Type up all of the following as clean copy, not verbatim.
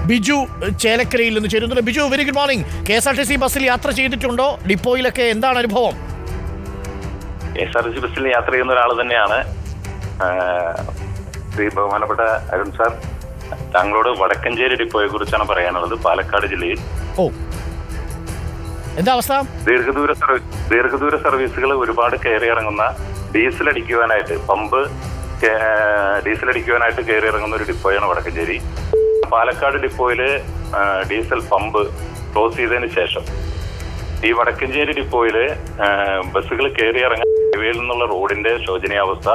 ബിജു ചേലക്കരയിൽ നിന്ന് ചേരുന്നുണ്ട്. Biju, very good morning. KSRTC ബസ്സിൽ യാത്ര ചെയ്തിട്ടുണ്ടോ? ഡിപ്പോയിലൊക്കെ എന്താണ് അനുഭവം? KSRTC ബസ്സിൽ യാത്ര ചെയ്യുന്ന ഒരാൾ തന്നെയാണ്. ശ്രീ ബഹുമാനപ്പെട്ട അരുൺ സാർ, താങ്കളോട് വടക്കഞ്ചേരി ഡിപ്പോയെ കുറിച്ചാണ് പറയാനുള്ളത്. പാലക്കാട് ജില്ലയിൽ എന്താ അവസ്ഥ? ദീർഘദൂര സർവീസുകൾ ഒരുപാട് കയറി ഇറങ്ങുന്ന ഡീസൽ അടിക്കുവാനായിട്ട് കയറി ഇറങ്ങുന്ന ഒരു ഡിപ്പോയാണ് വടക്കഞ്ചേരി. പാലക്കാട് ഡിപ്പോയില് ഡീസൽ പമ്പ് ക്ലോസ് ചെയ്തതിന് ശേഷം ഈ വടക്കഞ്ചേരി ഡിപ്പോയില് ബസ്സുകൾ കയറി ഇറങ്ങാൻ ഹൈവേയിൽ നിന്നുള്ള റോഡിന്റെ ശോചനീയാവസ്ഥ.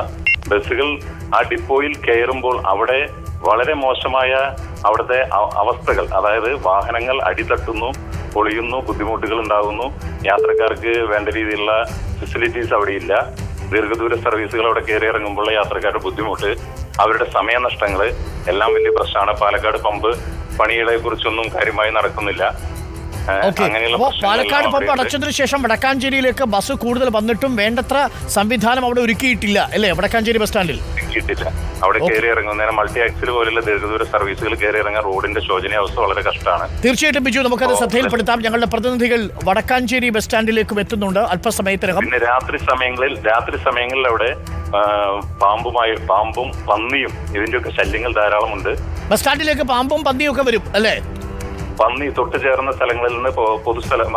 ബസ്സുകൾ ആ ഡിപ്പോയിൽ കയറുമ്പോൾ അവിടെ വളരെ മോശമായ അവിടുത്തെ അവസ്ഥകൾ, അതായത് വാഹനങ്ങൾ അടിതട്ടുന്നു, പൊളിയുന്നു, ബുദ്ധിമുട്ടുകൾ ഉണ്ടാകുന്നു. യാത്രക്കാർക്ക് വേണ്ട രീതിയിലുള്ള ഫെസിലിറ്റീസ് അവിടെയില്ല. ദീർഘദൂര സർവീസുകൾ അവിടെ കയറി ഇറങ്ങുമ്പോൾ യാത്രക്കാരുടെ ബുദ്ധിമുട്ട്, അവരുടെ സമയനഷ്ടങ്ങൾ എല്ലാം വലിയ പ്രശ്നമാണ്. പാലക്കാട് പമ്പ് പണികളെ കുറിച്ചൊന്നും കാര്യമായി നടക്കുന്നില്ല. പാലക്കാട് പമ്പ് അടച്ചതിനു ശേഷം വടക്കാഞ്ചേരിയിലേക്ക് ബസ് കൂടുതൽ വന്നിട്ടും വേണ്ടത്ര സംവിധാനം അവിടെ ഒരുക്കിയിട്ടില്ല അല്ലേ? വടക്കാഞ്ചേരി ബസ് സ്റ്റാൻഡിൽ ഒരുക്കിയിട്ടില്ല. അവിടെ കയറി ഇറങ്ങുന്നതിന് മൾട്ടി ആക്സിൽ പോലുള്ള ദീർഘദൂര സർവീസുകൾ കയറി ഇറങ്ങാൻ റോഡിന്റെ ശോചനീയാവസ്ഥ വളരെ കഷ്ടമാണ്. തീർച്ചയായിട്ടും ബിജു, നമുക്കത് ശ്രദ്ധയിൽപ്പെടുത്താം. ഞങ്ങളുടെ പ്രതിനിധികൾ വടക്കാഞ്ചേരി ബസ് സ്റ്റാൻഡിലേക്കും എത്തുന്നുണ്ട് അല്പസമയത്തിനകം. പിന്നെ രാത്രി സമയങ്ങളിൽ അവിടെ പാമ്പും പന്നിയും ഇതിന്റെയൊക്കെ ശല്യങ്ങൾ ധാരാളമുണ്ട്. ബസ് സ്റ്റാൻഡിലേക്ക് പാമ്പും പന്നിയും ഒക്കെ വരും അല്ലേ? പന്നി തൊട്ട് ചേർന്ന സ്ഥലങ്ങളിൽ നിന്ന് പൊതുസ്ഥലം,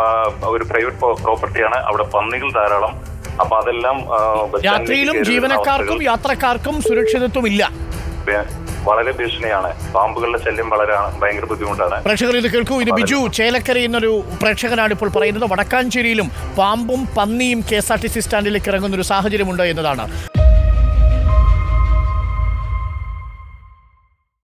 ഒരു പ്രൈവറ്റ് പ്രോപ്പർട്ടിയാണ്, അവിടെ പന്നികൾ ധാരാളം. അപ്പൊ അതെല്ലാം രാത്രിയിലും ജീവനക്കാർക്കും യാത്രക്കാർക്കും സുരക്ഷിതത്വം ഇല്ല. വളരെ ഭീഷണിയാണ്. പാമ്പുകളുടെ ശല്യം ഭയങ്കര ബുദ്ധിമുട്ടാണ്. പ്രേക്ഷകർ ഇത് കേൾക്കൂ. ഇത് ബിജു ചേലക്കര എന്നൊരു പ്രേക്ഷകനാണ് ഇപ്പോൾ പറയുന്നത്. വടക്കാഞ്ചേരിയിലും പാമ്പും പന്നിയും KSRTC സ്റ്റാൻഡിലേക്ക് ഇറങ്ങുന്ന ഒരു സാഹചര്യമുണ്ട് എന്നതാണ്.